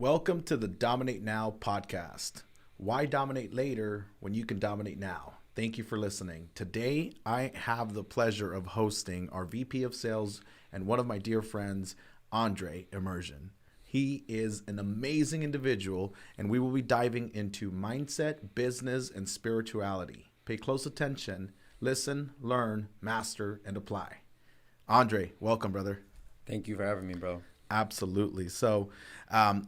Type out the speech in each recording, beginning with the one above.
Welcome to the Dominate Now podcast. Why dominate later when you can dominate now? Thank you for listening. Today, I have the pleasure of hosting our VP of Sales and one of my dear friends, Andre Emerzian. He is an amazing individual, and we will be diving into mindset, business, and spirituality. Pay close attention, listen, learn, master, and apply. Andre, welcome, brother. Thank you for having me, bro. Absolutely. So,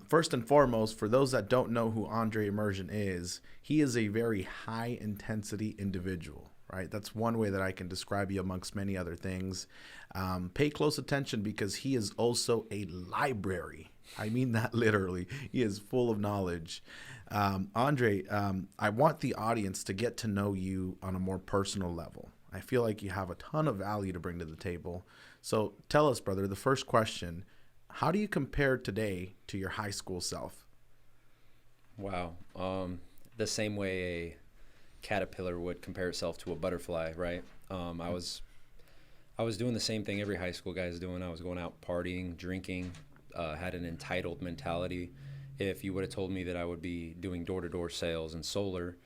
first and foremost, for those that don't know who Andre Emerzian is, he is a very high intensity individual, right? That's one way that I can describe you amongst many other things. Pay close attention because he is also a library. I mean that literally. He is full of knowledge. Andre, I want the audience to get to know you on a more personal level. I feel like you have a ton of value to bring to the table. So tell us, brother, the first question, how do you compare today to your high school self? Wow. The same way a caterpillar would compare itself to a butterfly, right? I was doing the same thing every high school guy is doing. I was going out partying, drinking, had an entitled mentality. If you would have told me that I would be doing door-to-door sales and solar,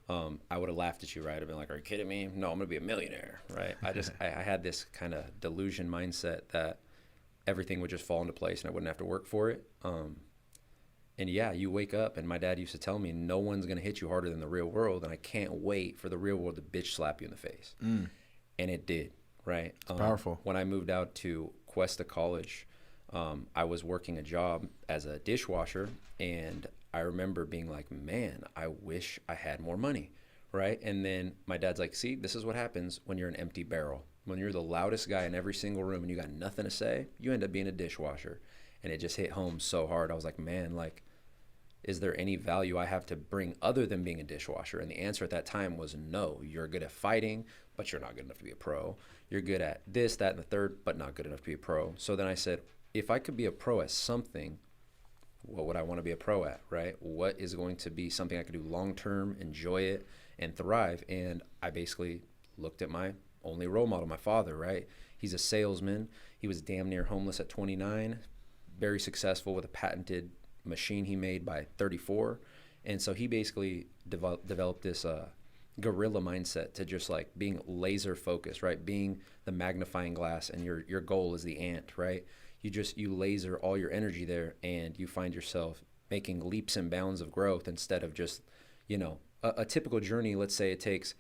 I would have laughed at you, right? I'd been like, are you kidding me? No, I'm going to be a millionaire, right? I had this kind of delusion mindset that everything would just fall into place and I wouldn't have to work for it. And yeah, you wake up and my dad used to tell me, no one's going to hit you harder than the real world. And I can't wait for the real world to bitch slap you in the face. And it did, right? It's powerful. When I moved out to Cuesta College, I was working a job as a dishwasher, and I remember being like, man, I wish I had more money, right? And then my dad's like, see, this is what happens when you're an empty barrel. When you're the loudest guy in every single room and you got nothing to say, you end up being a dishwasher. And it just hit home so hard. I was like, man, like, is there any value I have to bring other than being a dishwasher? And the answer at that time was no. You're good at fighting, but you're not good enough to be a pro. You're good at this, that, and the third, but not good enough to be a pro. So then I said, if I could be a pro at something, what would I want to be a pro at, right? What is going to be something I could do long-term, enjoy it, and thrive? And I basically looked at my only role model, my father, right? He's a salesman. He was damn near homeless at 29, very successful with a patented machine he made by 34. And so he basically developed this guerrilla mindset to just like being laser focused, right? Being the magnifying glass, and your goal is the ant, right? You laser all your energy there, and you find yourself making leaps and bounds of growth instead of just, a typical journey. Let's say it takes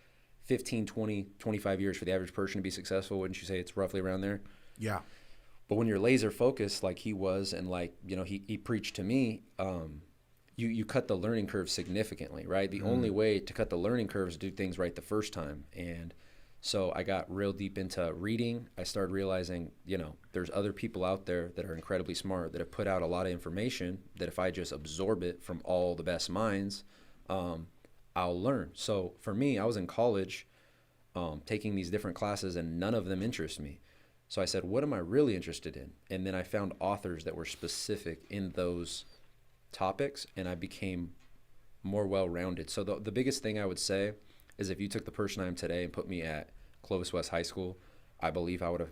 15, 20, 25 years for the average person to be successful. Wouldn't you say it's roughly around there? Yeah. But when you're laser focused like he was, and like, he preached to me, you cut the learning curve significantly, right? The only way to cut the learning curve is to do things right the first time. And so I got real deep into reading. I started realizing, there's other people out there that are incredibly smart, that have put out a lot of information that if I just absorb it from all the best minds, I'll learn. So for me, I was in college taking these different classes, and none of them interest me. So I said, what am I really interested in? And then I found authors that were specific in those topics, and I became more well-rounded. So the biggest thing I would say is if you took the person I am today and put me at Clovis West High School, I believe I would have,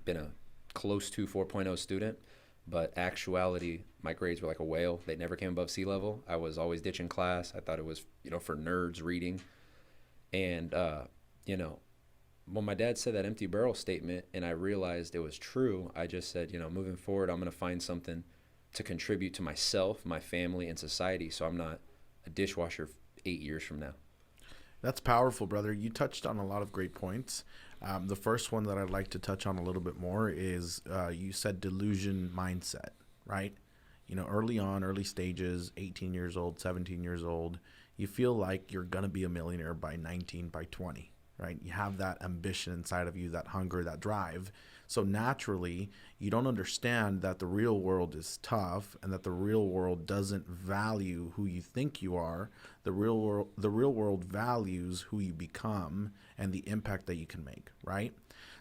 been a close to 4.0 student. But actuality, my grades were like a whale. They never came above sea level. I was always ditching class. I thought it was, for nerds reading. And, when my dad said that empty barrel statement and I realized it was true, I just said, moving forward, I'm going to find something to contribute to myself, my family, and society, so I'm not a dishwasher 8 years from now. That's powerful, brother. You touched on a lot of great points. The first one that I'd like to touch on a little bit more is you said delusion mindset, right? Early on, early stages, 18 years old, 17 years old, you feel like you're going to be a millionaire by 19, by 20, right? You have that ambition inside of you, that hunger, that drive. So naturally, you don't understand that the real world is tough and that the real world doesn't value who you think you are. The real world values who you become and the impact that you can make, right?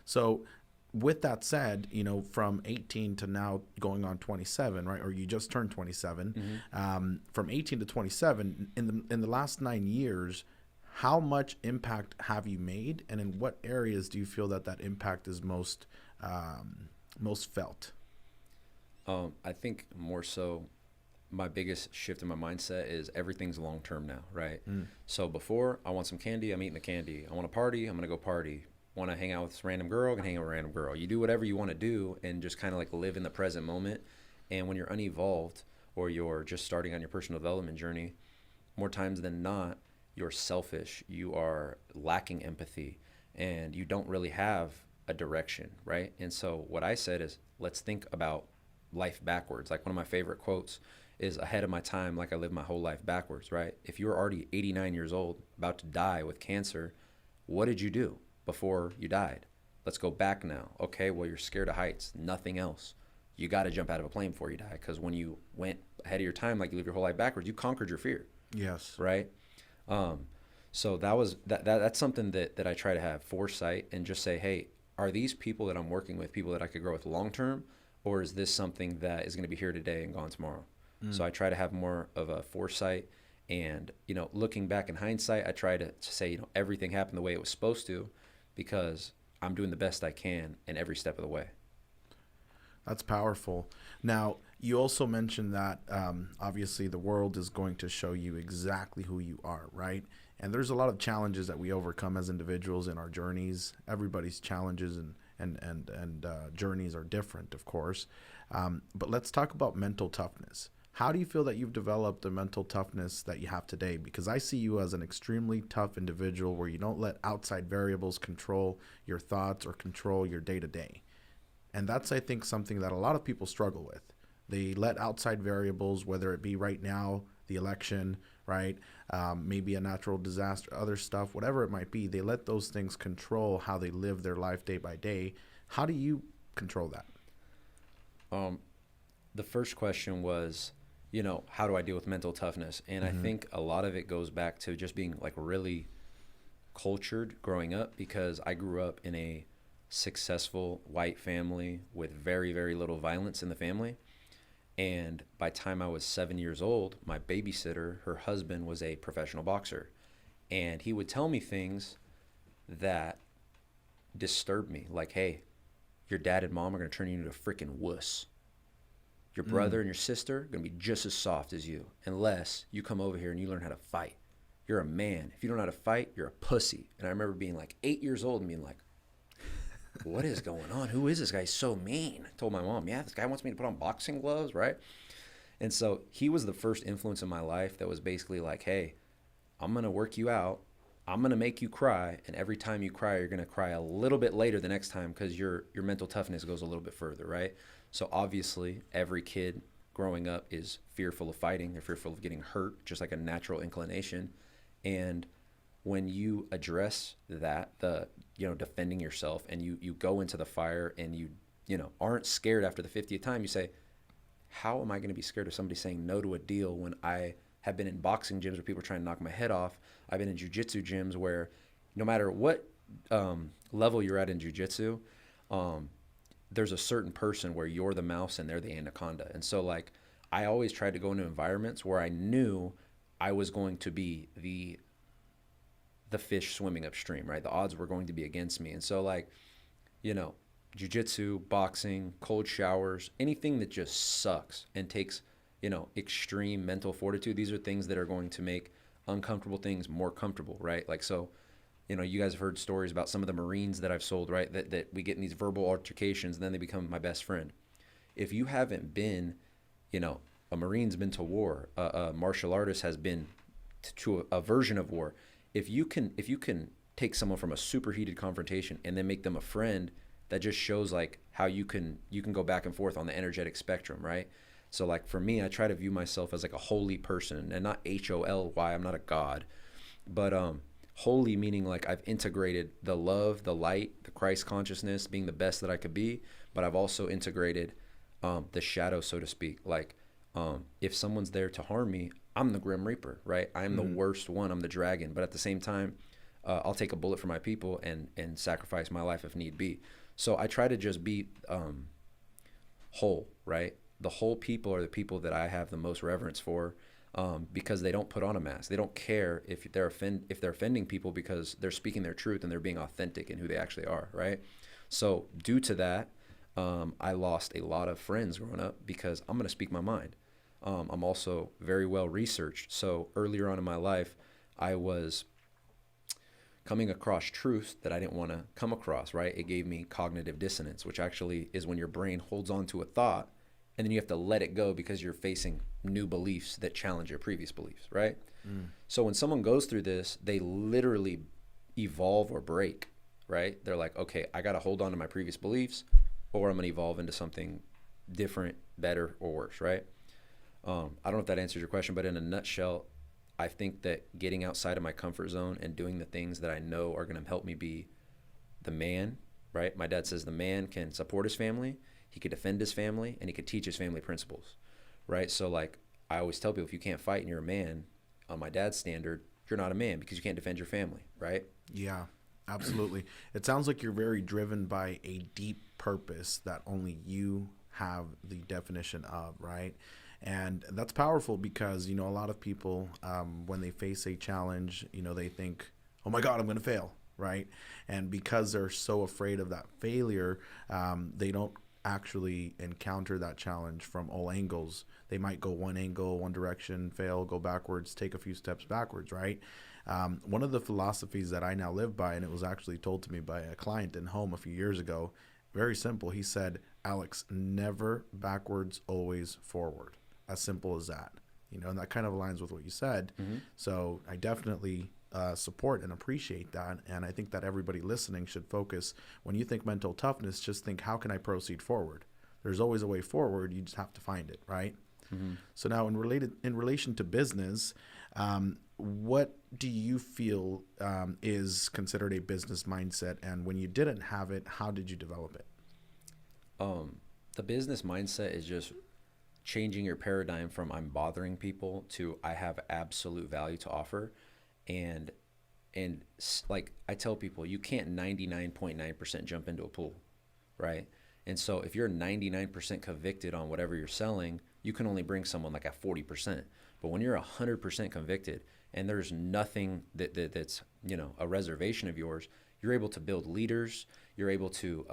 So with that said, from 18 to now going on 27, right? Or you just turned 27. From 18 to 27, in the last 9 years, how much impact have you made, and in what areas do you feel that impact is most felt? I think more so my biggest shift in my mindset is everything's long term now, right? So before, I want some candy, I'm eating the candy. I want to party, I'm gonna go party. Want to hang out with this random girl, can hang out with a random girl. You do whatever you want to do and just kind of like live in the present moment. And when you're unevolved or you're just starting on your personal development journey, more times than not, you're selfish, you are lacking empathy, and you don't really have a direction, right? And so what I said is, let's think about life backwards. Like one of my favorite quotes is, ahead of my time, like I lived my whole life backwards, right? If you're already 89 years old, about to die with cancer, what did you do before you died? Let's go back now. Okay, well, you're scared of heights, nothing else. You got to jump out of a plane before you die, because when you went ahead of your time, like you live your whole life backwards, you conquered your fear. Yes. Right? So that's something that I try to have foresight and just say, hey, are these people that I'm working with people that I could grow with long term, or is this something that is going to be here today and gone tomorrow? So I try to have more of a foresight, and looking back in hindsight, I try to say everything happened the way it was supposed to, because I'm doing the best I can in every step of the way. That's powerful. Now, you also mentioned that obviously the world is going to show you exactly who you are, right? And there's a lot of challenges that we overcome as individuals in our journeys. Everybody's challenges and journeys are different, of course. But let's talk about mental toughness. How do you feel that you've developed the mental toughness that you have today? Because I see you as an extremely tough individual where you don't let outside variables control your thoughts or control your day-to-day. And that's, I think, something that a lot of people struggle with. They let outside variables, whether it be right now, the election, right, maybe a natural disaster, other stuff, whatever it might be, they let those things control how they live their life day by day. How do you control that? The first question was, how do I deal with mental toughness? And I think a lot of it goes back to just being like really cultured growing up, because I grew up in a successful white family with very, very little violence in the family. And by the time I was 7 years old, my babysitter, her husband, was a professional boxer. And he would tell me things that disturbed me. Like, hey, your dad and mom are going to turn you into a freaking wuss. Your brother and your sister are going to be just as soft as you, unless you come over here and you learn how to fight. You're a man. If you don't know how to fight, you're a pussy. And I remember being like 8 years old and being like, what is going on? Who is this guy? He's so mean. I told my mom, yeah, this guy wants me to put on boxing gloves, right? And so he was the first influence in my life that was basically like, hey, I'm going to work you out. I'm going to make you cry. And every time you cry, you're going to cry a little bit later the next time, because your mental toughness goes a little bit further, right? So obviously every kid growing up is fearful of fighting. They're fearful of getting hurt, just like a natural inclination. And when you address that, defending yourself, and you go into the fire and you aren't scared after the 50th time, you say, how am I going to be scared of somebody saying no to a deal when I have been in boxing gyms where people are trying to knock my head off? I've been in jiu-jitsu gyms where no matter what level you're at in jiu-jitsu, there's a certain person where you're the mouse and they're the anaconda. And so like I always tried to go into environments where I knew I was going to be the fish swimming upstream, right? The odds were going to be against me. And so like, jiu-jitsu, boxing, cold showers, anything that just sucks and takes, extreme mental fortitude. These are things that are going to make uncomfortable things more comfortable, right? Like, so, you guys have heard stories about some of the Marines that I've sold, right? That we get in these verbal altercations and then they become my best friend. If you haven't been, a Marine's been to war, a martial artist has been to a version of war. If you can take someone from a superheated confrontation and then make them a friend, that just shows like how you can go back and forth on the energetic spectrum, right? So like for me, I try to view myself as like a holy person, and not Holy. I'm not a god, but holy meaning like I've integrated the love, the light, the Christ consciousness, being the best that I could be, but I've also integrated the shadow, so to speak. Like if someone's there to harm me, I'm the Grim Reaper, right? I'm the worst one. I'm the dragon. But at the same time, I'll take a bullet for my people and sacrifice my life if need be. So I try to just be whole, right? The whole people are the people that I have the most reverence for, because they don't put on a mask. They don't care if they're offending people, because they're speaking their truth and they're being authentic in who they actually are, right? So due to that, I lost a lot of friends growing up because I'm going to speak my mind. I'm also very well researched. So earlier on in my life, I was coming across truths that I didn't want to come across, right? It gave me cognitive dissonance, which actually is when your brain holds on to a thought and then you have to let it go because you're facing new beliefs that challenge your previous beliefs, right? So when someone goes through this, they literally evolve or break, right? They're like, okay, I got to hold on to my previous beliefs or I'm going to evolve into something different, better, or worse, right? I don't know if that answers your question, but in a nutshell, I think that getting outside of my comfort zone and doing the things that I know are going to help me be the man, right? My dad says the man can support his family, he could defend his family, and he could teach his family principles, right? So like I always tell people, if you can't fight and you're a man, on my dad's standard, you're not a man because you can't defend your family, right? Yeah, absolutely. It sounds like you're very driven by a deep purpose that only you have the definition of, right? And that's powerful because, a lot of people, when they face a challenge, they think, oh my God, I'm going to fail, right? And because they're so afraid of that failure, they don't actually encounter that challenge from all angles. They might go one angle, one direction, fail, go backwards, take a few steps backwards, right? One of the philosophies that I now live by, and it was actually told to me by a client in home a few years ago, very simple. He said, Alex, never backwards, always forward. As simple as that. And that kind of aligns with what you said. Mm-hmm. So I definitely support and appreciate that. And I think that everybody listening should focus. When you think mental toughness, just think, how can I proceed forward? There's always a way forward. You just have to find it, right? Mm-hmm. So now in relation to business, what do you feel is considered a business mindset? And when you didn't have it, how did you develop it? The business mindset is just changing your paradigm from I'm bothering people to I have absolute value to offer. And like I tell people, you can't 99.9% jump into a pool, right? And so if you're 99% convicted on whatever you're selling, you can only bring someone like at 40%. But when you're 100% convicted and there's nothing that's, a reservation of yours, you're able to build leaders. You're able to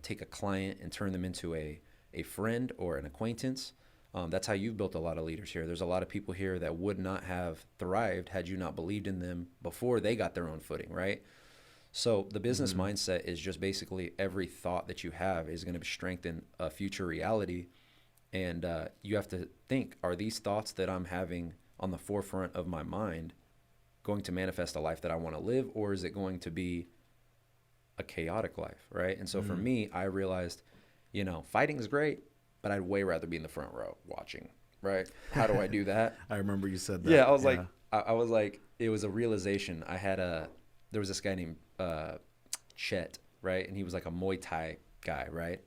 take a client and turn them into a friend or an acquaintance. That's how you've built a lot of leaders here. There's a lot of people here that would not have thrived had you not believed in them before they got their own footing, right? So the business mindset is just basically every thought that you have is going to strengthen a future reality. And you have to think, are these thoughts that I'm having on the forefront of my mind going to manifest a life that I want to live, or is it going to be a chaotic life, right? And so for me, I realized, fighting is great, but I'd way rather be in the front row watching, right? How do I do that? I remember you said that. Yeah, I was like, it was a realization. There was this guy named Chet, right? And he was like a Muay Thai guy, right?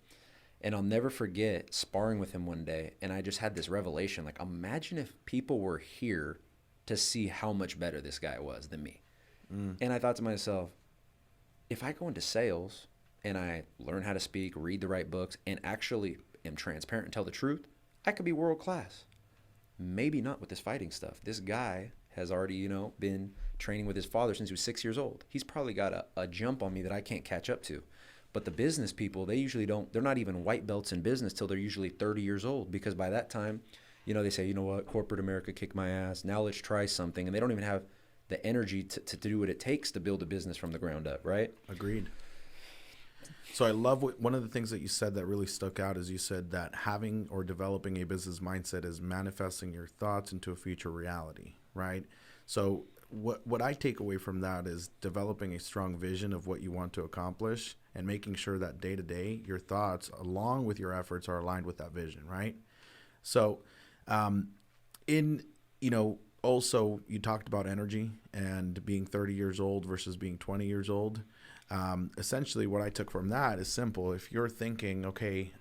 And I'll never forget sparring with him one day. And I just had this revelation, like, imagine if people were here to see how much better this guy was than me. And I thought to myself, if I go into sales and I learn how to speak, read the right books, and actually am transparent and tell the truth, I could be world class. Maybe not with this fighting stuff. This guy has already, been training with his father since he was 6 years old. He's probably got a jump on me that I can't catch up to. But the business people, they usually they're not even white belts in business till they're usually 30 years old, because by that time, they say, you know what, corporate America kicked my ass. Now let's try something. And they don't even have the energy to do what it takes to build a business from the ground up, right? Agreed. So I love one of the things that you said that really stuck out is you said that having or developing a business mindset is manifesting your thoughts into a future reality, right? So what I take away from that is developing a strong vision of what you want to accomplish and making sure that day to day your thoughts along with your efforts are aligned with that vision, right? So also you talked about energy and being 30 years old versus being 20 years old. Essentially what I took from that is simple. If you're thinking, okay,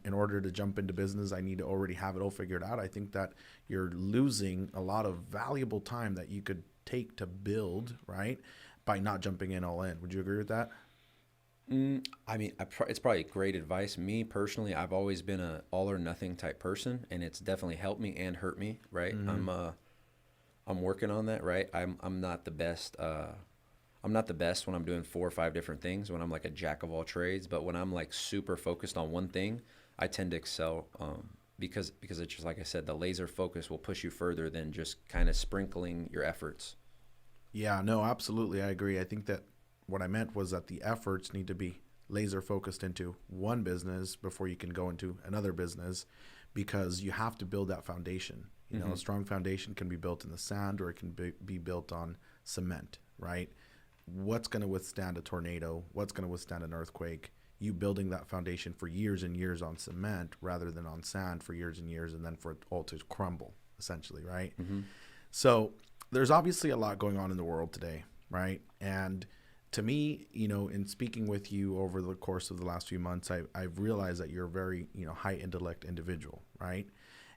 in order to jump into business, I need to already have it all figured out. I think that you're losing a lot of valuable time that you could take to build, right? By not jumping in all in. Would you agree with that? I mean, it's probably great advice. Me personally, I've always been a all or nothing type person, and it's definitely helped me and hurt me, right? I'm working on that, right? I'm not the best. I'm not the best when I'm doing 4 or 5 different things, when I'm like a jack of all trades. But when I'm like super focused on one thing, I tend to excel because it's just like I said, the laser focus will push you further than just kind of sprinkling your efforts. Yeah, no, absolutely. I agree. I think that what I meant was that the efforts need to be laser focused into one business before you can go into another business, because you have to build that foundation. You know, a strong foundation can be built in the sand, or it can be built on cement, right? What's going to withstand a tornado? What's going to withstand an earthquake? You building that foundation for years and years on cement rather than on sand for years and years, and then for it all to crumble, essentially, right? So there's obviously a lot going on in the world today, right? And to me, you know, in speaking with you over the course of the last few months, I've realized that you're a very, you know, high intellect individual, right?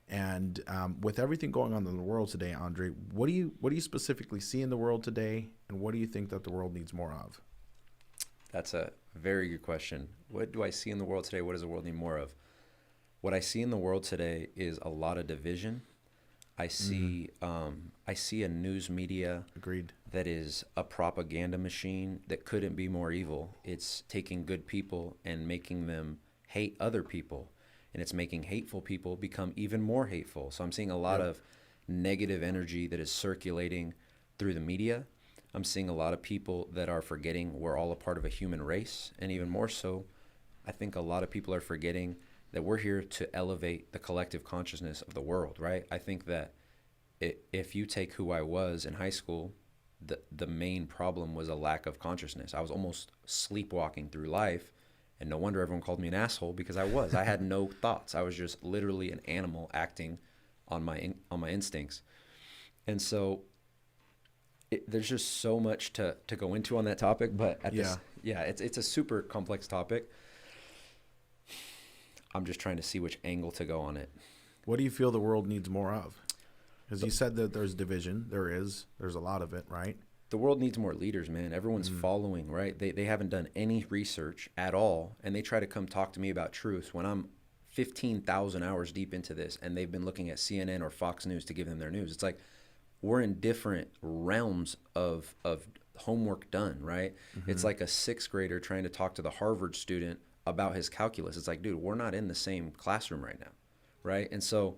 And with everything going on in the world today, Andre, what do you specifically see in the world today, and what do you think that the world needs more of? That's a very good question. What do I see in the world today? What does the world need more of? What I see in the world today is a lot of division. I see a news media Agreed. that is a propaganda machine that couldn't be more evil. It's taking good people and making them hate other people, and it's making hateful people become even more hateful. So I'm seeing a lot of negative energy that is circulating through the media. I'm seeing a lot of people that are forgetting we're all a part of a human race, and even more so, I think a lot of people are forgetting that we're here to elevate the collective consciousness of the world, right? I think that if you take who I was in high school, the main problem was a lack of consciousness. I was almost sleepwalking through life, and no wonder everyone called me an asshole, because I was. I had no thoughts. I was just literally an animal acting on my instincts. And so there's just so much to go into on that topic, but it's a super complex topic. I'm just trying to see which angle to go on it. What do you feel the world needs more of? Because you said that there's division. There's a lot of it, right? The world needs more leaders, man. Everyone's following, right? They haven't done any research at all, and they try to come talk to me about truth when I'm 15,000 hours deep into this, and they've been looking at CNN or Fox News to give them their news. It's like we're in different realms of homework done, right? It's like a sixth grader trying to talk to the Harvard student about his calculus. It's like, dude, we're not in the same classroom right now, right? And so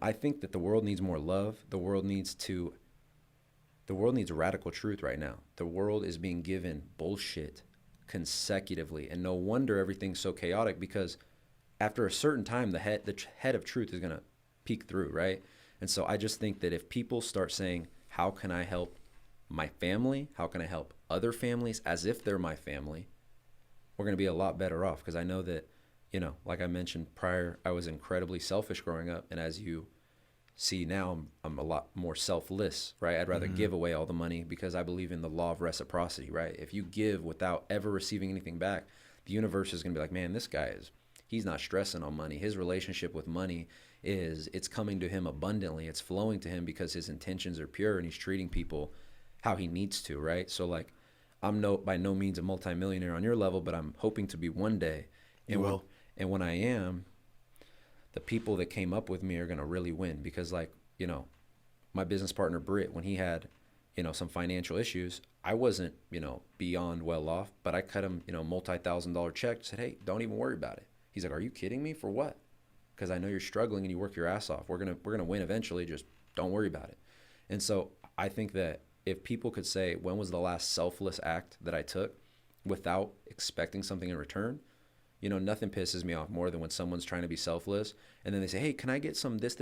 I think that the world needs more love. The world needs radical truth right now. The world is being given bullshit consecutively, and no wonder everything's so chaotic, because after a certain time, the head of truth is going to peek through, right? And so I just think that if people start saying, how can I help my family? How can I help other families as if they're my family? We're going to be a lot better off, because I know that, you know, like I mentioned prior, I was incredibly selfish growing up. And as you see now, I'm a lot more selfless, right? I'd rather give away all the money, because I believe in the law of reciprocity, right? If you give without ever receiving anything back, the universe is going to be like, man, this guy he's not stressing on money. His relationship with money it's coming to him abundantly. It's flowing to him because his intentions are pure, and he's treating people how he needs to, right? So like, I'm by no means a multimillionaire on your level, but I'm hoping to be one day. And when I am, the people that came up with me are going to really win, because, like, you know, my business partner, Britt, when he had, you know, some financial issues, I wasn't, you know, beyond well off, but I cut him, you know, multi-$1,000 check, said, hey, don't even worry about it. He's like, are you kidding me? For what? Because I know you're struggling and you work your ass off. We're going to win eventually. Just don't worry about it. And so I think that if people could say, when was the last selfless act that I took without expecting something in return? You know, nothing pisses me off more than when someone's trying to be selfless, and then they say, hey, can I get some this?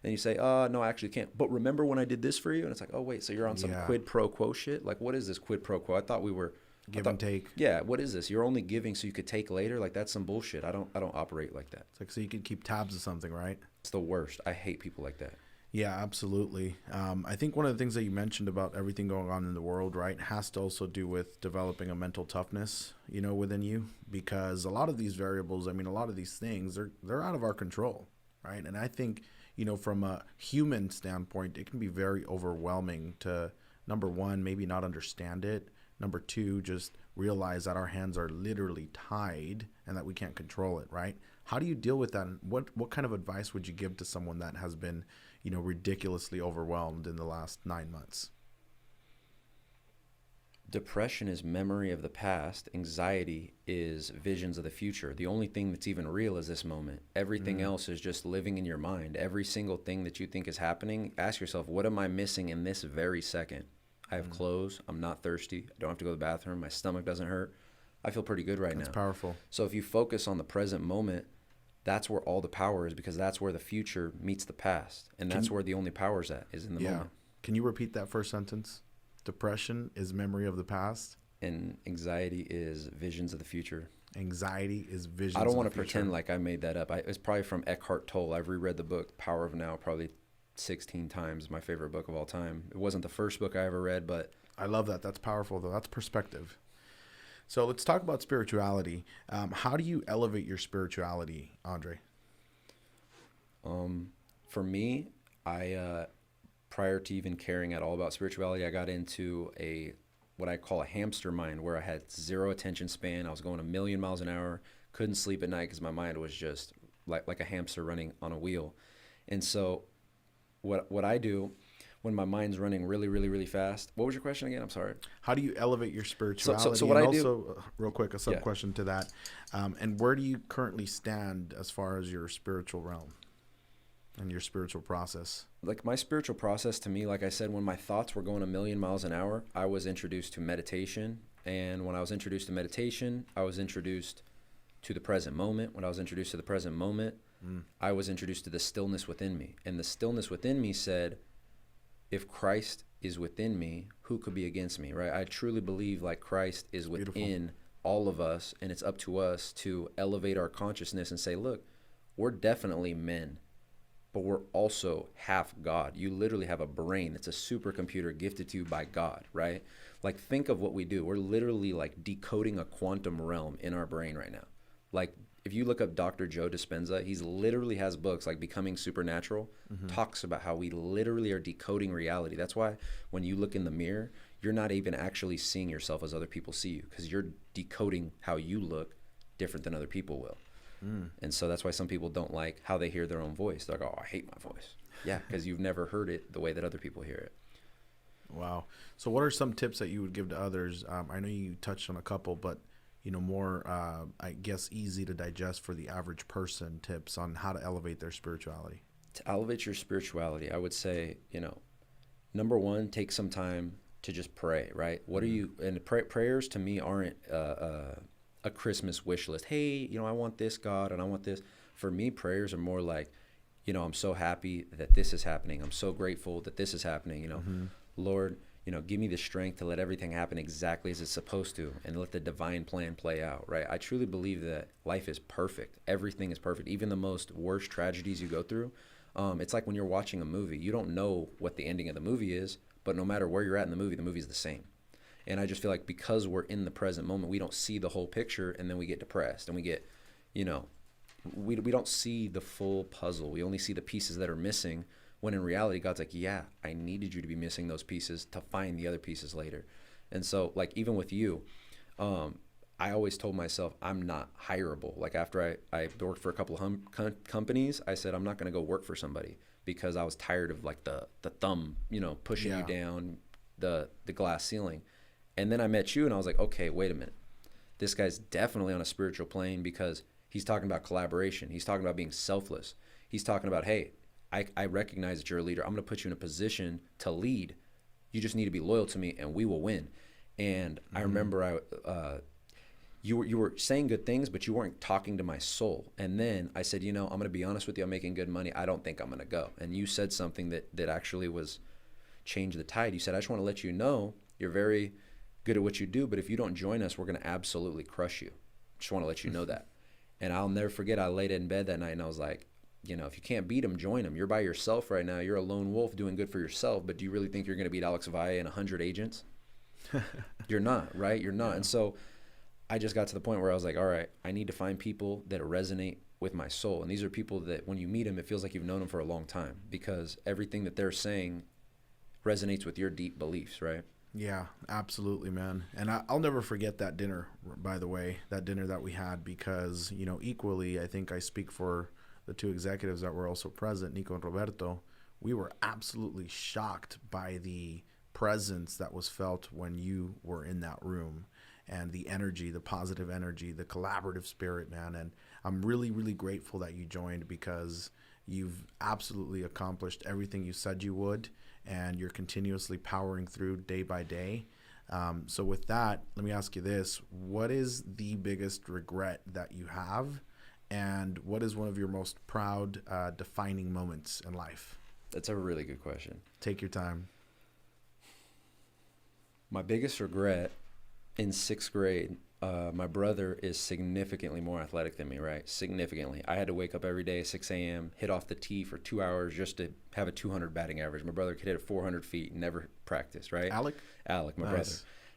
And you say, no, I actually can't. But remember when I did this for you? And it's like, oh, wait, so you're on some quid pro quo shit? Like, what is this quid pro quo? I thought we were give and take. Yeah, what is this? You're only giving so you could take later? Like, that's some bullshit. I don't operate like that. It's like, so you could keep tabs of something, right? It's the worst. I hate people like that. Yeah, absolutely. I think one of the things that you mentioned about everything going on in the world, right, has to also do with developing a mental toughness, you know, within you, because a lot of these variables, I mean, a lot of these things, they're out of our control, right? And I think, you know, from a human standpoint, it can be very overwhelming to, number one, maybe not understand it. Number two, just realize that our hands are literally tied and that we can't control it, right? How do you deal with that? And what kind of advice would you give to someone that has been, you know, ridiculously overwhelmed in the last 9 months? Depression is memory of the past. Anxiety is visions of the future. The only thing that's even real is this moment. Everything else is just living in your mind. Every single thing that you think is happening, ask yourself, what am I missing in this very second? I have clothes. I'm not thirsty. I don't have to go to the bathroom. My stomach doesn't hurt. I feel pretty good right now. That's powerful. So if you focus on the present moment, that's where all the power is, because that's where the future meets the past. And that's where the only power is at, is in the moment. Can you repeat that first sentence? Depression is memory of the past. And anxiety is visions of the future. Anxiety is visions of the future. I don't want to pretend like I made that up. It's probably from Eckhart Tolle. I've reread the book Power of Now probably 16 times. My favorite book of all time. It wasn't the first book I ever read, but I love that. That's powerful, though. That's perspective. So let's talk about spirituality. How do you elevate your spirituality, Andre? For me, I prior to even caring at all about spirituality, I got into what I call a hamster mind, where I had zero attention span. I was going a million miles an hour, couldn't sleep at night because my mind was just like a hamster running on a wheel. And so what I do when my mind's running really, really, really fast. What was your question again? I'm sorry. How do you elevate your spirituality? So what and I do, also, real quick, a sub question to that. And where do you currently stand as far as your spiritual realm and your spiritual process? Like my spiritual process, to me, like I said, when my thoughts were going a million miles an hour, I was introduced to meditation. And when I was introduced to meditation, I was introduced to the present moment. When I was introduced to the present moment, I was introduced to the stillness within me. And the stillness within me said, if Christ is within me, who could be against me, right? I truly believe like Christ is within all of us, and it's up to us to elevate our consciousness and say, look, we're definitely men, but we're also half God. You literally have a brain. It's a supercomputer gifted to you by God, right? Like, think of what we do. We're literally like decoding a quantum realm in our brain right now. Like, if you look up Dr. Joe Dispenza, he's literally has books like Becoming Supernatural, talks about how we literally are decoding reality. That's why when you look in the mirror, you're not even actually seeing yourself as other people see you, because you're decoding how you look different than other people will. And so that's why some people don't like how they hear their own voice. They're like, oh, I hate my voice. Yeah, because you've never heard it the way that other people hear it. Wow. So what are some tips that you would give to others? I know you touched on a couple, but more, I guess, easy to digest for the average person, tips on how to elevate their spirituality. To elevate your spirituality, I would say, number one, take some time to just pray, right? What are you, and prayers to me aren't a Christmas wish list. Hey, I want this, God, and I want this. For me, prayers are more like, I'm so happy that this is happening. I'm so grateful that this is happening, Lord, give me the strength to let everything happen exactly as it's supposed to, and let the divine plan play out, right? I truly believe that life is perfect. Everything is perfect. Even the most worst tragedies you go through. It's like when you're watching a movie, you don't know what the ending of the movie is, but no matter where you're at in the movie's the same. And I just feel like because we're in the present moment, we don't see the whole picture, and then we get depressed, and we get, we don't see the full puzzle. We only see the pieces that are missing, when in reality, God's like, yeah, I needed you to be missing those pieces to find the other pieces later. And so, like, even with you, I always told myself I'm not hireable. Like, after I worked for a couple of companies, I said I'm not going to go work for somebody, because I was tired of, like, the thumb, pushing you down the glass ceiling. And then I met you, and I was like, okay, wait a minute. This guy's definitely on a spiritual plane, because he's talking about collaboration. He's talking about being selfless. He's talking about, hey, I recognize that you're a leader. I'm going to put you in a position to lead. You just need to be loyal to me, and we will win. And I remember you were saying good things, but you weren't talking to my soul. And then I said, I'm going to be honest with you. I'm making good money. I don't think I'm going to go. And you said something that actually was changed the tide. You said, I just want to let you know you're very good at what you do, but if you don't join us, we're going to absolutely crush you. Just want to let you know that. And I'll never forget, I laid in bed that night, and I was like, if you can't beat them, join them. You're by yourself right now. You're a lone wolf doing good for yourself, but do you really think you're going to beat Alex Valle and 100 agents? You're not, right? You're not. Yeah. And so I just got to the point where I was like, all right, I need to find people that resonate with my soul. And these are people that when you meet them, it feels like you've known them for a long time, because everything that they're saying resonates with your deep beliefs, right? Yeah, absolutely, man. And I'll never forget that dinner, by the way, that dinner that we had, because, equally, I think I speak for the two executives that were also present, Nico and Roberto. We were absolutely shocked by the presence that was felt when you were in that room, and the energy, the positive energy, the collaborative spirit, man. And I'm really, really grateful that you joined, because you've absolutely accomplished everything you said you would, and you're continuously powering through day by day. So with that, let me ask you this. What is the biggest regret that you have, and what is one of your most proud defining moments in life? That's a really good question. Take your time. My biggest regret in 6th grade, my brother is significantly more athletic than me, right? Significantly. I had to wake up every day at 6 a.m., hit off the tee for 2 hours just to have a 200 batting average. My brother could hit it 400 feet, never practiced, right? Alec, my brother.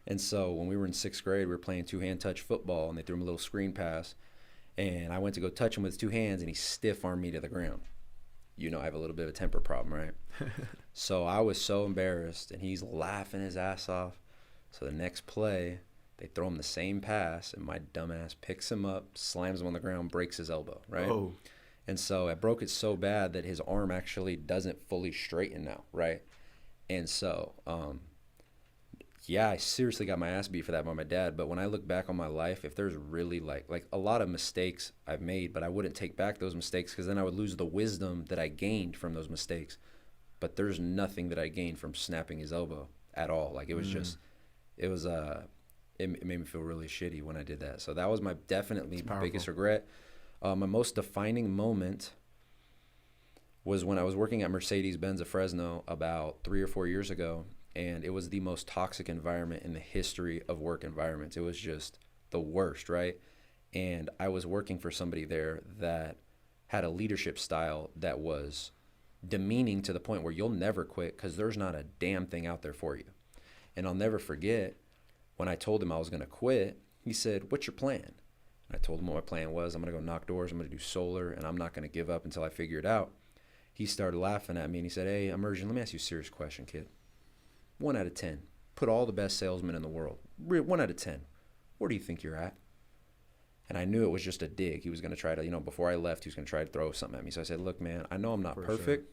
And so when we were in 6th grade, we were playing two-hand touch football, and they threw him a little screen pass. And I went to go touch him with his 2 hands, and he stiff-armed me to the ground. You know, I have a little bit of a temper problem, right? So I was so embarrassed, and he's laughing his ass off. So the next play, they throw him the same pass, and my dumbass picks him up, slams him on the ground, breaks his elbow, right? Oh. And so I broke it so bad that his arm actually doesn't fully straighten now, right? And so, I seriously got my ass beat for that by my dad. But when I look back on my life, if there's really like a lot of mistakes I've made, but I wouldn't take back those mistakes, because then I would lose the wisdom that I gained from those mistakes. But there's nothing that I gained from snapping his elbow at all. Like, it was just, it made me feel really shitty when I did that. So that was my biggest regret. My most defining moment was when I was working at Mercedes-Benz of Fresno about 3 or 4 years ago. And it was the most toxic environment in the history of work environments. It was just the worst, right? And I was working for somebody there that had a leadership style that was demeaning to the point where you'll never quit, because there's not a damn thing out there for you. And I'll never forget, when I told him I was going to quit, he said, "What's your plan?" And I told him what my plan was. I'm going to go knock doors. I'm going to do solar, and I'm not going to give up until I figure it out. He started laughing at me, and he said, "Hey, Emerzian, let me ask you a serious question, kid. 1 out of 10. Put all the best salesmen in the world. 1 out of 10. Where do you think you're at?" And I knew it was just a dig. He was going to try to, before I left, he was going to try to throw something at me. So I said, "Look, man, I know I'm not perfect,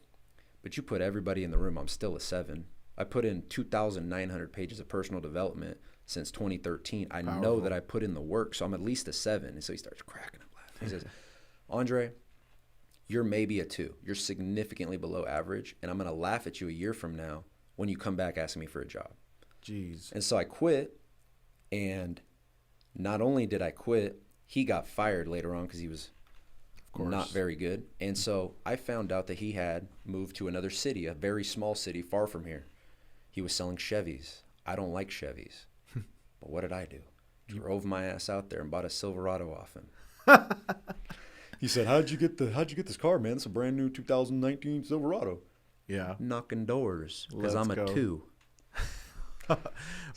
but you put everybody in the room, I'm still a 7. I put in 2,900 pages of personal development since 2013. I know that I put in the work, so I'm at least a 7. And so he starts cracking up laughing. He says, "Andre, you're maybe a 2. You're significantly below average, and I'm going to laugh at you a year from now when you come back asking me for a job." Jeez. And so I quit, and not only did I quit, he got fired later on because he was not very good. And so I found out that he had moved to another city, a very small city far from here. He was selling Chevys. I don't like Chevys. But what did I do? Drove my ass out there and bought a Silverado off him. He said, "How'd you get this car, man? It's a brand new 2019 Silverado." Yeah. Knocking doors, because I'm a 2.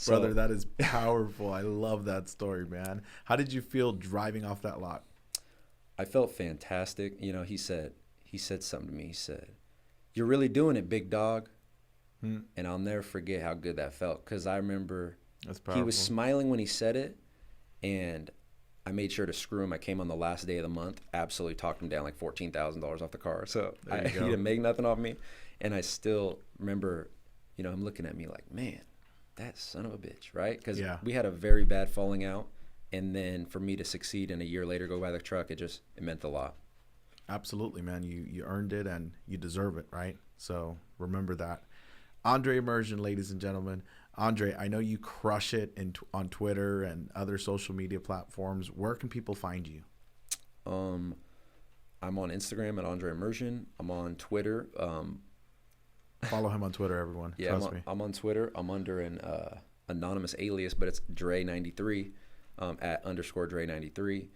Brother, that is powerful. I love that story, man. How did you feel driving off that lot? I felt fantastic. He said something to me. He said, "You're really doing it, big dog." And I'll never forget how good that felt, because I remember he was smiling when he said it, and I made sure to screw him. I came on the last day of the month, absolutely talked him down like $14,000 off the car. So he didn't make nothing off me. And I still remember, him looking at me like, "Man, that son of a bitch," right? Because we had a very bad falling out. And then for me to succeed and a year later go buy the truck, it meant a lot. Absolutely, man. You earned it, and you deserve it, right? So remember that. Andre Emerzian, ladies and gentlemen. Andre, I know you crush it on Twitter and other social media platforms. Where can people find you? I'm on Instagram at Andre Emerzian. I'm on Twitter. Follow him on Twitter, everyone. Yeah, Trust me. I'm on Twitter. I'm under an anonymous alias, but it's Dre93, at _Dre93.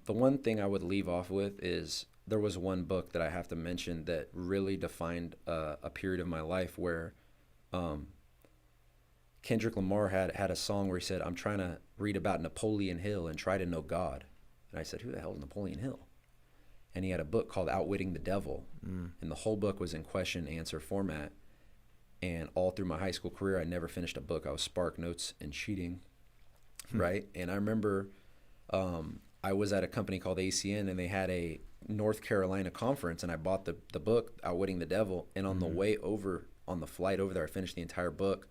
The one thing I would leave off with is there was one book that I have to mention that really defined a period of my life where Kendrick Lamar had a song where he said, "I'm trying to read about Napoleon Hill and try to know God." And I said, "Who the hell is Napoleon Hill?" And he had a book called Outwitting the Devil. And the whole book was in question and answer format. And all through my high school career, I never finished a book. I was Spark Notes and cheating, right? And I remember I was at a company called ACN, and they had a North Carolina conference, and I bought the book, Outwitting the Devil. And on the way over, on the flight over there, I finished the entire book.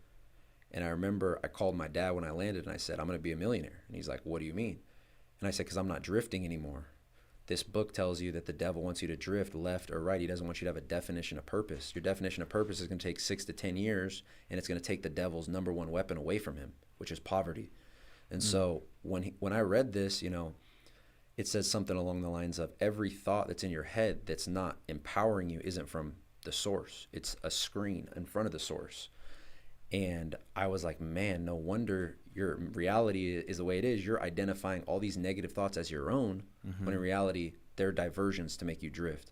And I remember I called my dad when I landed, and I said, I'm going to be a millionaire. And he's like, what do you mean? And I said, because I'm not drifting anymore. This book tells you that the devil wants you to drift left or right. He doesn't want you to have a definition of purpose. Your definition of purpose is going to take 6 to 10 years, and it's going to take the devil's number one weapon away from him, which is poverty. And so when I read this, you know, it says something along the lines of every thought that's in your head that's not empowering you isn't from the source. It's a screen in front of the source. And I was like, man, no wonder your reality is the way it is. You're identifying all these negative thoughts as your own, when in reality, they're diversions to make you drift.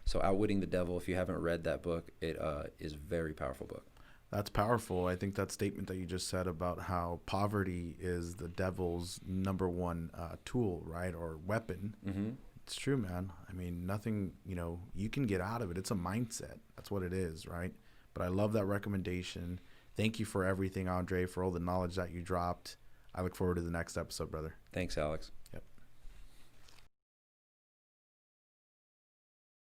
So Outwitting the Devil, if you haven't read that book, it is a very powerful book. That's powerful. I think that statement that you just said about how poverty is the devil's number one tool, right, or weapon. It's true, man. I mean, nothing, you know, you can get out of it. It's a mindset. That's what it is, right? But I love that recommendation. Thank you for everything, Andre, for all the knowledge that you dropped. I look forward to the next episode, brother. Thanks, Alex.